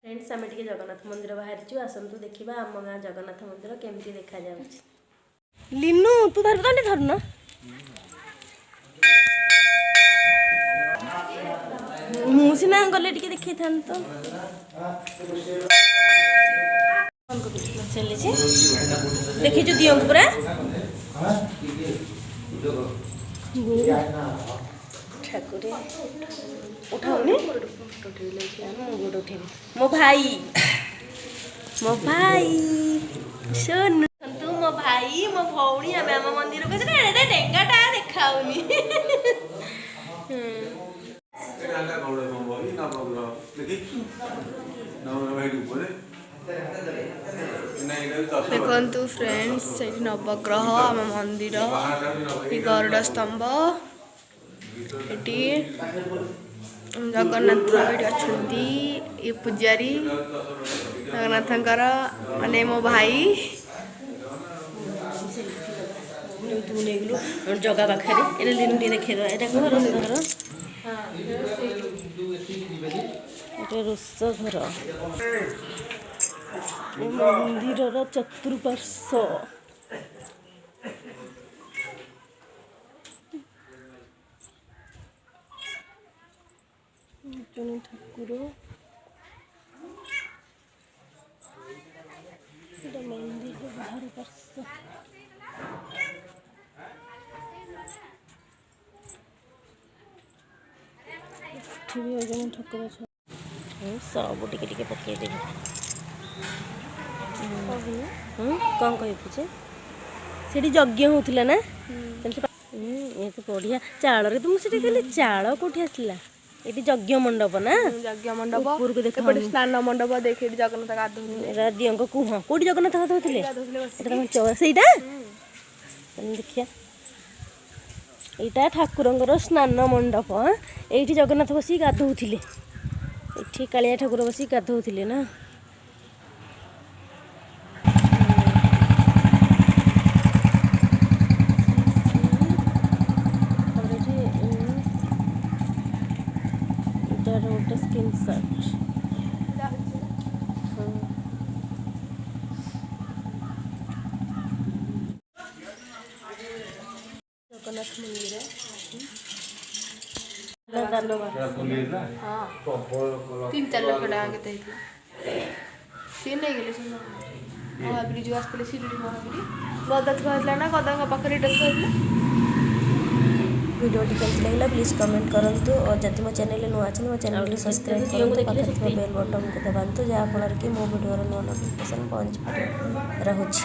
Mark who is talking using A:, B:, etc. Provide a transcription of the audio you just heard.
A: Friends आम टे जगन्नाथ मंदिर बाहरी आसतु देखा आम गाँ जगन्नाथ मंदिर केमती देखा जाऊँ। लीनू तू धर तो धरन मुझे गले टे देखी था तो चली देखी दियो पूरा ठाकुर उठाऊनी गोड़ उठे मो भाई सुन तू मो भाई मो भौणी आम आम मंदिर को डेंगाटा देखाऊनी देखु फ्रेंड्स से नवग्रह आम मंदिर गरुड़ स्तंभ ये जगन्नाथ अच्छा ये पूजारी जगन्नाथंकर माने मो भाई जगह पाखे दिन टी देखे रोष घर मंदिर चतुर्पार्श्व ठाकुर मंदिर बाहर पार्श्व ठाकुर सब टे पकईदे कौन कहे से यज्ञ होता ना ये तो बढ़िया चाल तुमसे कहली चाल कौटी आसला ये यज्ञ मंडप ना यज्ञ मंडप ऊपर देख स्नान मंडप देख जगन्नाथ गाधो दियों कुह कौटी जगन्नाथ गाधोले सहीटा देखिया यहाँ ठाकुर स्नान मंडप ये जगन्नाथ बस गाधोले ये कालिया ठाकुर बस गाधोले ना गोटे स्क्रीनशॉट जगन्नाथ मंदिर हाँ 3-4 लाख टाँगे सी नहीं गले महाबीर जो आसते शिरडी महाबीर गदा थुआला ना गदा पाखे वीडियो कैसी लगे प्लीज कमेंट करूँ और जब मो चैनल नुआ अच्छे मो चैनल सब्सक्राइब करूँ बेल बटन को दबातु जहाँफल कि मो वीडियो नुआ नोटिफिकेशन पहुँच पार। रहुछि।